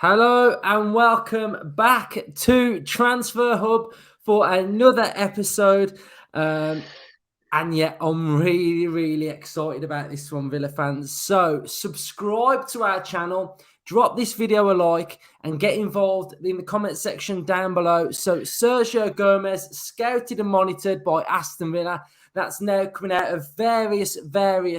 Hello and welcome back to Transfer Hub for another episode. And yet, I'm really excited about this one, Villa fans. So, subscribe to our channel, drop this video a like, and get involved in the comment section down below. So, Sergio Gomez, scouted and monitored by Aston Villa. That's now coming out of various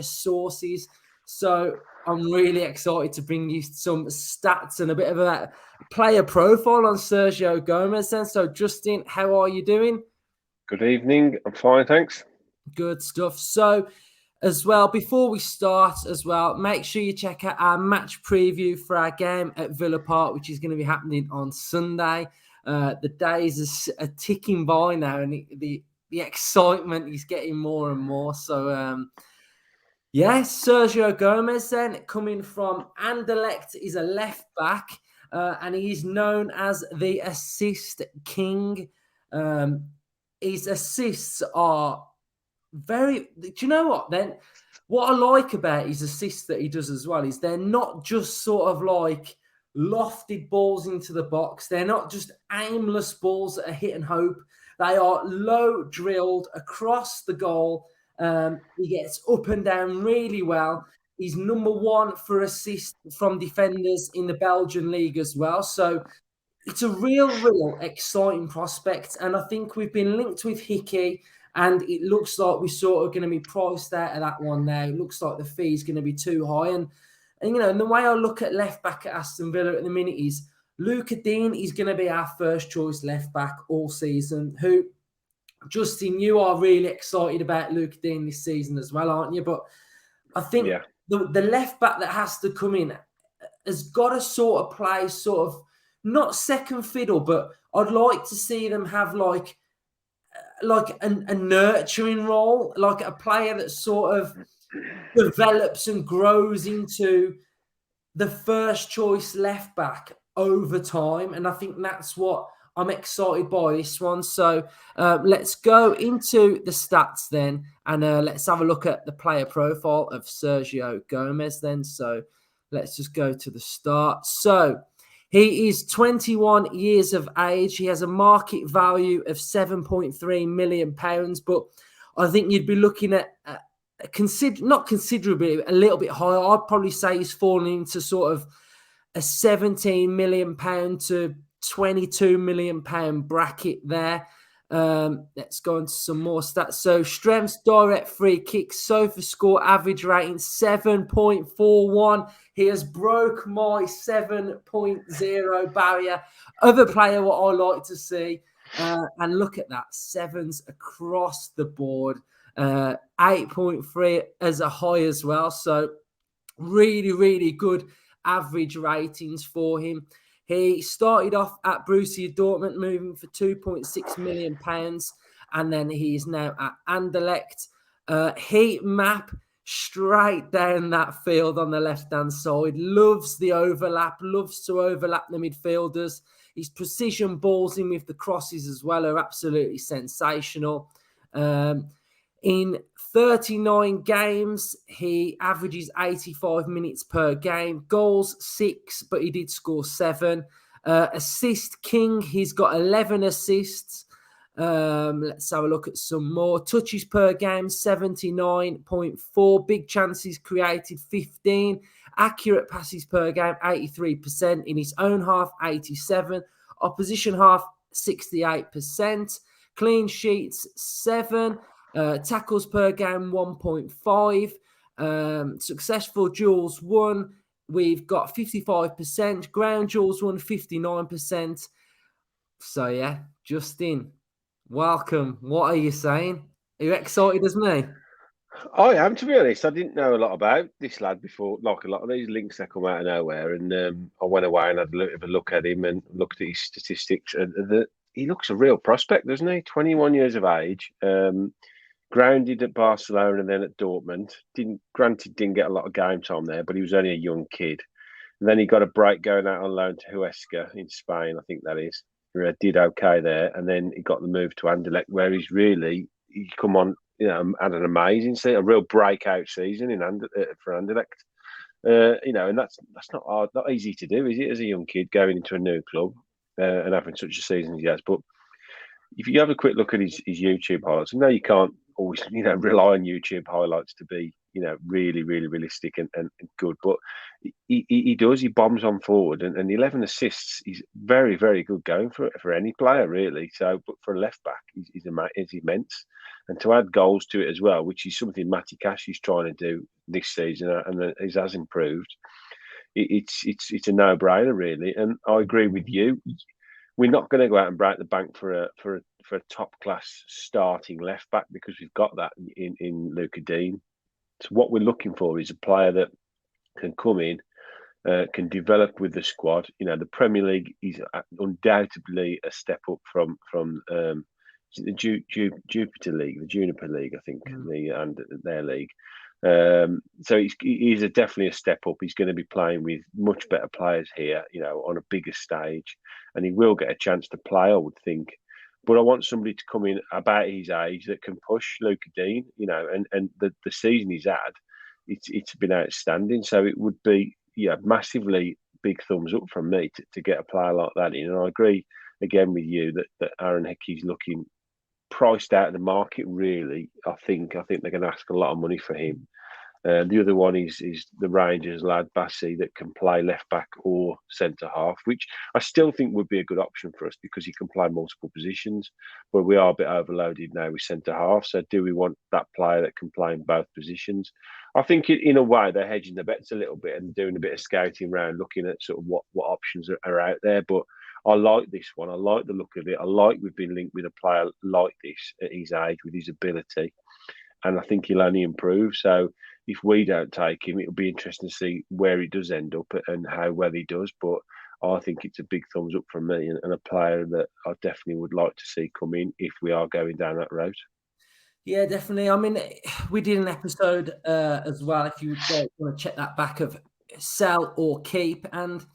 sources. So, I'm really excited to bring you some stats and a bit of a player profile on Sergio Gomez. Then, so Justin, how are you doing? Good evening. I'm fine, thanks. Good stuff. So, as well, before we start, as well, make sure you check out our match preview for our game at Villa Park, which is going to be happening on Sunday. The days are ticking by now, and the excitement is getting more and more. So, yes, Sergio Gomez then coming from Anderlecht is a left back, and he is known as the assist king. His assists are very. Do you know what? Then what I like about his assists that he does as well is they're not just sort of like lofted balls into the box. They're not just aimless balls that are hit and hope. They are low drilled across the goal. He gets up and down really well. He's number one for assists from defenders in the Belgian league as well. So it's a real exciting prospect. And I think we've been linked with Hickey, and it looks like we're sort of going to be priced out of that one now. It looks like the fee is going to be too high. And and the way I look at left back at Aston Villa at the minute is Luca Dean is going to be our first choice left back all season. Who, Justin, you are really excited about Luca Dean this season as well, aren't you? But I think the left back that has to come in has got to sort of play sort of not second fiddle, but I'd like to see them have like a nurturing role, like a player that sort of develops and grows into the first choice left back over time. And I think that's what I'm excited by this one. So let's go into the stats then, and let's have a look at the player profile of Sergio Gomez then. So let's just go to the start. So he is 21 years of age. He has a market value of £7.3 million, but I think you'd be looking at not considerably, a little bit higher. I'd probably say he's falling into sort of a £17 million to £22 million bracket there. Let's go into some more stats. So strengths, direct free kicks, sofa score, average rating 7.41. He has broke my 7.0 barrier. Other player, what I like to see, and look at that, sevens across the board. 8.3 as a high as well. So really good average ratings for him. He started off at Borussia Dortmund, moving for £2.6 million, and then he is now at Anderlecht. Heat map straight down that field on the left-hand side. Loves the overlap, loves to overlap the midfielders. His precision balls in with the crosses as well are absolutely sensational. In 39 games, he averages 85 minutes per game. Goals, 6, but he did score 7. Assist king, he's got 11 assists. Let's have a look at some more. Touches per game, 79.4. Big chances created, 15. Accurate passes per game, 83%. In his own half, 87. Opposition half, 68%. Clean sheets, 7. Tackles per game, 1.5. Successful duels won. We've got 55%. Ground duels won, 59%. So, yeah, Justin, welcome. What are you saying? Are you excited as me? I am, to be honest. I didn't know a lot about this lad before. Like a lot of these links that come out of nowhere, and I went away and had a little bit of a look at him and looked at his statistics. And he looks a real prospect, doesn't he? 21 years of age. Grounded at Barcelona and then at Dortmund. Didn't get a lot of game time there, but he was only a young kid. And then he got a break going out on loan to Huesca in Spain, I think that is. He did okay there, and then he got the move to Anderlecht, where he's come on, had an amazing season, a real breakout season for Anderlecht. And that's not hard, not easy to do, is it? As a young kid going into a new club and having such a season as he has, but if you have a quick look at his YouTube highlights, I know you can't always, rely on YouTube highlights to be, really, really realistic and good, but he does, he bombs on forward and 11 assists, he's very, very good going for any player, really. So, but for a left back, he's immense. And to add goals to it as well, which is something Matty Cash is trying to do this season and he has improved, it's a no-brainer, really. And I agree with you. We're not going to go out and break the bank for a top class starting left back because we've got that in Luca Dean. So what we're looking for is a player that can come in, can develop with the squad. The Premier League is undoubtedly a step up from the Jupiter League, the Juniper League, I think, and their league. So he's definitely a step up. He's going to be playing with much better players here, on a bigger stage, and he will get a chance to play, I would think. But I want somebody to come in about his age that can push Luca Dean, and the season he's had, it's been outstanding. So it would be, massively big thumbs up from me to get a player like that in. And I agree again with you that Aaron Hickey's looking priced out of the market, really. I think they're going to ask a lot of money for him. The other one is the Rangers lad Bassi that can play left back or centre half, which I still think would be a good option for us because he can play multiple positions. But we are a bit overloaded now with centre half. So do we want that player that can play in both positions? I think in a way they're hedging the bets a little bit and doing a bit of scouting around, looking at sort of what options are out there. But I like this one. I like the look of it. I like we've been linked with a player like this at his age with his ability. And I think he'll only improve. So if we don't take him, it'll be interesting to see where he does end up and how well he does. But I think it's a big thumbs up from me and a player that I definitely would like to see come in if we are going down that route. Yeah, definitely. I mean, we did an episode as well, if you want to check that back, of sell or keep. And,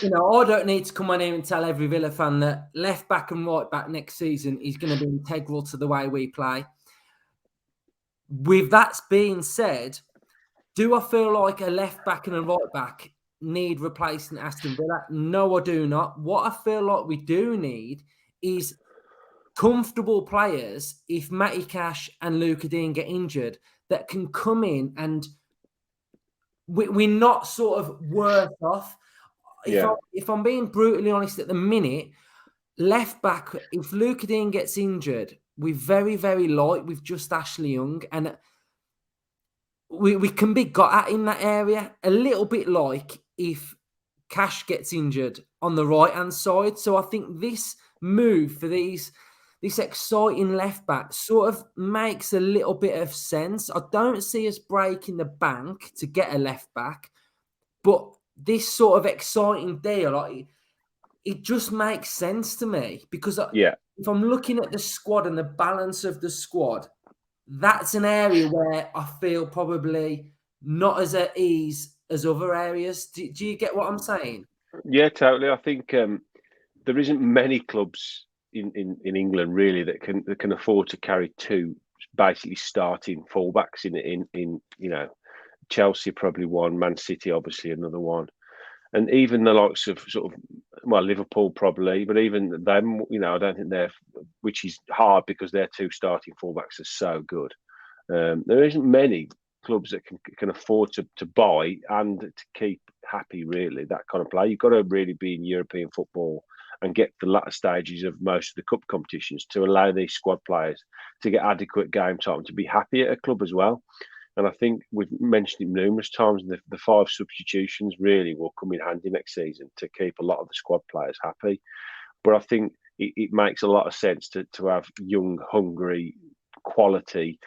I don't need to come on here and tell every Villa fan that left back and right back next season is going to be integral to the way we play. With that being said, do I feel like a left back and a right back need replacing Aston Villa? No, I do not. What I feel like we do need is comfortable players, if Matty Cash and Luca Dean get injured, that can come in and we're not sort of worse off. If I'm being brutally honest at the minute, left back, if Luca Dean gets injured, we're very, very light with just Ashley Young, and we can be got at in that area a little bit like if Cash gets injured on the right-hand side. So I think this move for this exciting left back sort of makes a little bit of sense. I don't see us breaking the bank to get a left back, but this sort of exciting deal, it just makes sense to me because if I'm looking at the squad and the balance of the squad, that's an area where I feel probably not as at ease as other areas. Do you get what I'm saying? Yeah, totally. I think there isn't many clubs in England really that can afford to carry two basically starting fullbacks in Chelsea probably one, Man City obviously another one, and even the likes of sort of Liverpool probably, but even them, I don't think they're, which is hard because their two starting fullbacks are so good. There isn't many clubs that can afford to buy and to keep happy really that kind of play. You've got to really be in European football and get the latter stages of most of the cup competitions to allow these squad players to get adequate game time to be happy at a club as well. And I think we've mentioned it numerous times, the 5 substitutions really will come in handy next season to keep a lot of the squad players happy. But I think it makes a lot of sense to have young, hungry, quality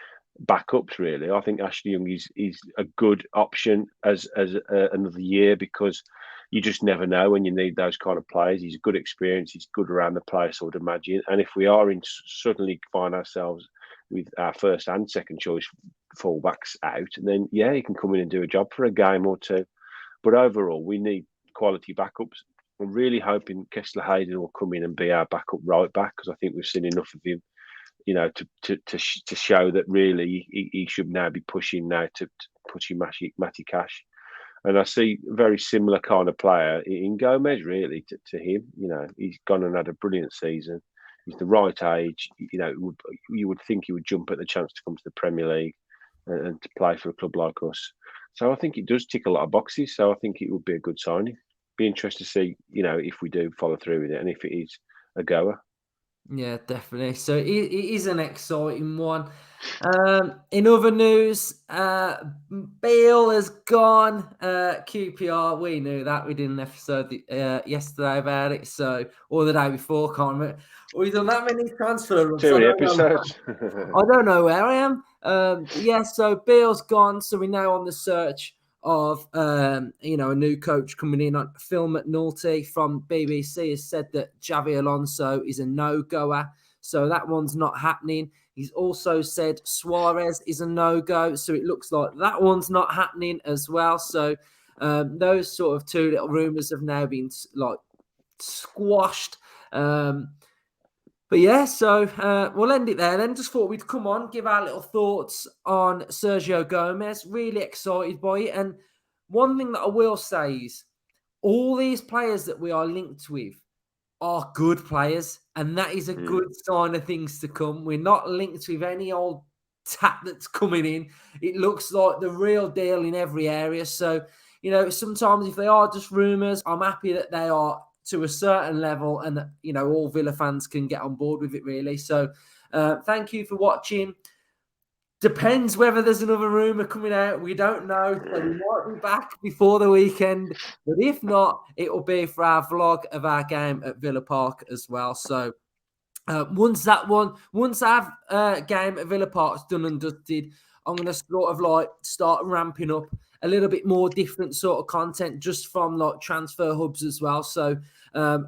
backups really. I think Ashley Young is a good option as another year because you just never know when you need those kind of players. He's a good experience. He's good around the place, I would imagine. And if we are suddenly find ourselves with our first and second choice fullbacks out, then he can come in and do a job for a game or two. But overall, we need quality backups. I'm really hoping Kessler Hayden will come in and be our backup right back because I think we've seen enough of him, to show that really he should now be pushing now to pushing Matty Cash. And I see a very similar kind of player in Gomez, really, to him. He's gone and had a brilliant season. He's the right age. You would think he would jump at the chance to come to the Premier League and to play for a club like us. So I think it does tick a lot of boxes. So I think it would be a good signing. Be interested to see, if we do follow through with it and if it is a goer. Yeah, definitely. So it is an exciting one. In other news, Bale has gone. QPR, we knew that. We did an episode yesterday about it, or the day before. Can't remember. We've done that many transfer runs. Too many episodes. I don't know where I am. So Bale's gone. So we're now on the search of a new coach coming in. On Phil McNulty from BBC has said that Xavi Alonso is a no-goer, so that one's not happening. He's also said Suarez is a no-go, so it looks like that one's not happening as well. So those sort of two little rumours have now been squashed. But yeah, so we'll end it there then. Just thought we'd come on, give our little thoughts on Sergio Gomez. Really excited by it. And one thing that I will say is all these players that we are linked with are good players. And that is a good sign of things to come. We're not linked with any old tap that's coming in. It looks like the real deal in every area. So, sometimes if they are just rumours, I'm happy that they are to a certain level and all Villa fans can get on board with it, really. So thank you for watching. Depends whether there's another rumour coming out. We don't know. So we might be back before the weekend. But if not, it will be for our vlog of our game at Villa Park as well. So once our game at Villa Park's done and dusted, I'm going to sort of start ramping up a little bit more different sort of content just from transfer hubs as well. So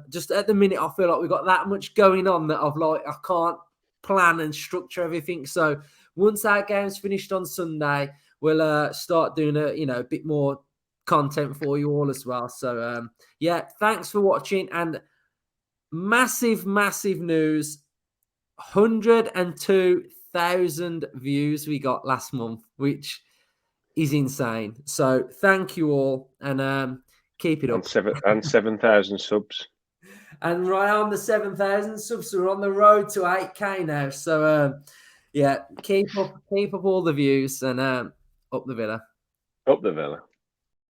just at the minute, I feel like we've got that much going on that I can't plan and structure everything. So once our game's finished on Sunday, we'll start doing a bit more content for you all as well. So thanks for watching, and massive news. 102,000 views we got last month, which is insane. So thank you all, and keep it up. And 7,000 subs. And right on the 7,000 subs, so we're on the road to 8K now. So keep up all the views, and up the Villa. Up the Villa.